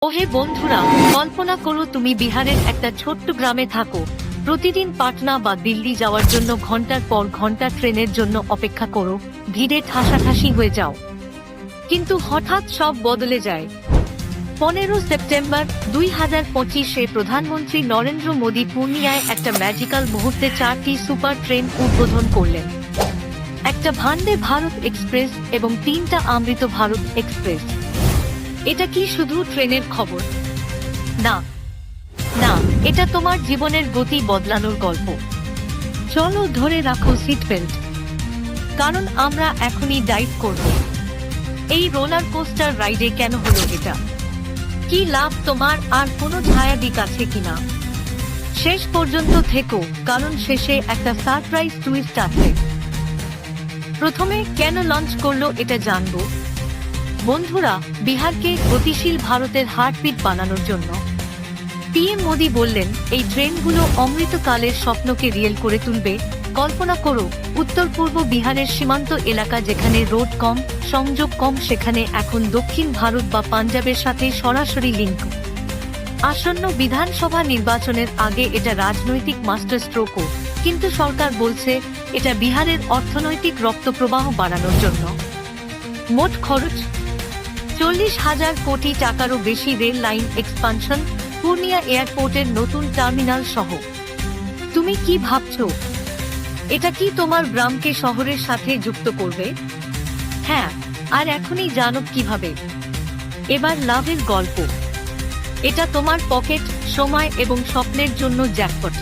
ওহে বন্ধুরা, কল্পনা করো তুমি বিহারের একটা ছোট্ট গ্রামে থাকো। প্রতিদিন পাটনা বা দিল্লি যাওয়ার জন্য ঘন্টার পর ঘন্টা ট্রেনের জন্য অপেক্ষা করো, ভিড়ে ঠাসাঠাসি হয়ে যাও। কিন্তু হঠাৎ সব বদলে যায়। 15 সেপ্টেম্বর 2025-এ প্রধানমন্ত্রী নরেন্দ্র মোদী পূর্ণিয়ায় একটা ম্যাজিক্যাল মুহূর্তে 4টি সুপার ট্রেন উদ্বোধন করলেন। একটা ভান্ডে ভারত এক্সপ্রেস এবং 3টা অমৃত ভারত এক্সপ্রেস। এটা কি শুধু ট্রেনের খবর? না না, এটা তোমার জীবনের গতি বদলানোর গল্প। চলো ধরে রাখো সিট বেল্ট, কারণ আমরা এখনই ডাইভ করব এই রোলার কোস্টার রাইডে। কেন হলো এটা? কি লাভ তোমার? আর কোনো ছায়া দিক আছে কিনা? শেষ পর্যন্ত থেকো, কারণ শেষে একটা সারপ্রাইজ টুইস্ট আছে। প্রথমে কেন লঞ্চ করলো এটা জানবো। বন্ধুরা, বিহারকে গতিশীল ভারতের হার্টবিট বানানোর জন্য পিএম মোদী বললেন, এই ট্রেনগুলো অমৃতকালের স্বপ্নকে রিয়েল করে তুলবে। কল্পনা করো, উত্তর পূর্ব বিহারের সীমান্ত এলাকা যেখানে রোড কম, সংযোগ কম, সেখানে এখন দক্ষিণ ভারত বা পাঞ্জাবের সাথে সরাসরি লিঙ্ক। আসন্ন বিধানসভা নির্বাচনের আগে এটা রাজনৈতিক মাস্টার স্ট্রোকও, কিন্তু সরকার বলছে এটা বিহারের অর্থনৈতিক রক্তপ্রবাহ বাড়ানোর জন্য। মোট খরচ 40,000 কোটি টাকারও বেশি। রেল লাইন এক্সপানশন, পূর্ণিয়া এয়ারপোর্টের নতুন টার্মিনাল সহ। তুমি কি ভাবছো? এটা কি তোমার গ্রামকে শহরের সাথে যুক্ত করবে? হ্যাঁ, আর এখনই জানো কিভাবে। এবার লাভের গল্প। এটা তোমার পকেট, সময় এবং স্বপ্নের জন্য জ্যাকপট।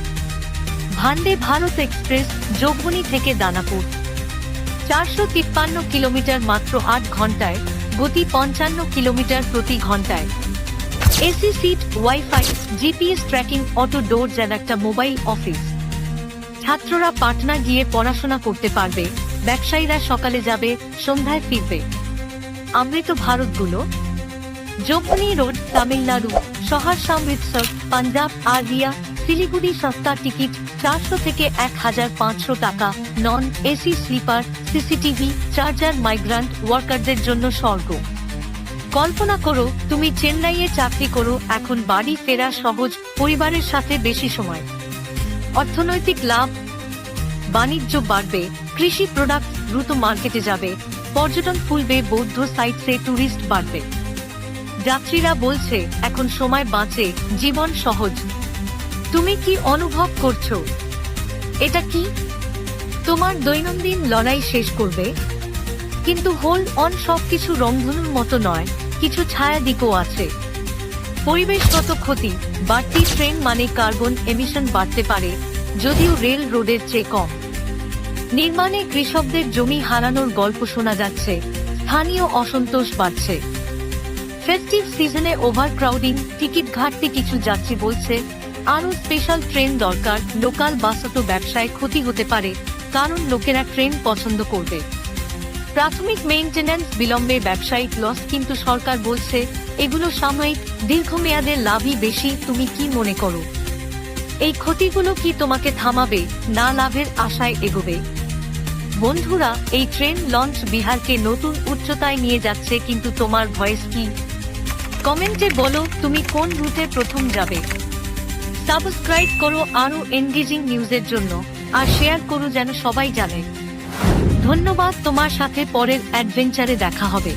ভান্ডে ভারত এক্সপ্রেস, যোগবনি থেকে দানাপুর, 453 কিলোমিটার মাত্র 8 ঘন্টায়, গতি 55 কিলোমিটার প্রতি ঘন্টায়। AC seat, wifi, GPS tracking, auto door, যেন একটা মোবাইল অফিস। ছাত্ররা পাটনা গিয়ে পড়াশোনা করতে পারবে, ব্যবসায়ীরা সকালে যাবে, সন্ধ্যায় ফিরবে। অমৃত ভারতগুলো, যোগবনি রোড, তামিলনাড়ু, সহরসা অমৃতসর, পাঞ্জাব, আর রিয়া, শিলিগুড়ি। সস্তা টিকিট 400 থেকে 1,500 টাকা। Non AC sleeper, CCTV, charger, migrant ওয়ার্কারদের জন্য স্বর্গ। কল্পনা করো তুমি চেন্নাইয়ে চাকরি করো, এখন বাড়ি ফেরা সহজ, পরিবারের সাথে বেশি সময়। অর্থনৈতিক লাভ, বাণিজ্য বাড়বে, কৃষি প্রোডাক্ট দ্রুত মার্কেটে যাবে, পর্যটন খুলবে, বৌদ্ধ সাইটসে ট্যুরিস্ট বাড়বে। যাত্রীরা বলছে এখন সময় বাঁচে, জীবন সহজ। তুমি কি অনুভব করছো? এটা কি তোমার দৈনন্দিন লড়াই শেষ করবে? কিন্তু হোল্ড অন, সবকিছু রংধনুর মতো নয়, কিছু ছায়া দিকও আছে। পরিবেশগত ক্ষতি, বাড়তি ট্রেন মানে কার্বন এমিশন বাড়তে পারে, যদিও রেল রোডের চেয়ে কম। নির্মাণে কৃষকদের জমি হারানোর গল্প শোনা যাচ্ছে, স্থানীয় অসন্তোষ বাড়ছে। ফেস্টিভ সিজনে ওভারক্রাউডিং, টিকিট ঘাটতি, কিছু যাত্রী বলছে আরও স্পেশাল ট্রেন দরকার। লোকাল বাসত ব্যবসায় ক্ষতি হতে পারে, কারণ লোকেরা ট্রেন পছন্দ করবে। প্রাথমিক মেইনটেন্যান্স বিলম্বে, ব্যবসায়িক লস, কিন্তু সরকার বলছে এগুলো সাময়িক, দীর্ঘমেয়াদে লাভই বেশি। তুমি কি মনে করো? এই ক্ষতিগুলো কি তোমাকে থামাবে, না লাভের আশায় এগোবে? বন্ধুরা, এই ট্রেন লঞ্চ বিহারকে নতুন উচ্চতায় নিয়ে যাচ্ছে, কিন্তু তোমার ভয়েস কি? কমেন্টে বলো তুমি কোন রুটে প্রথম যাবে। সাবস্ক্রাইব করো আরো এনগেজিং নিউজের জন্য, আর শেয়ার করো যেন সবাই জানে। ধন্যবাদ, তোমার সাথে পরের অ্যাডভেঞ্চারে দেখা হবে।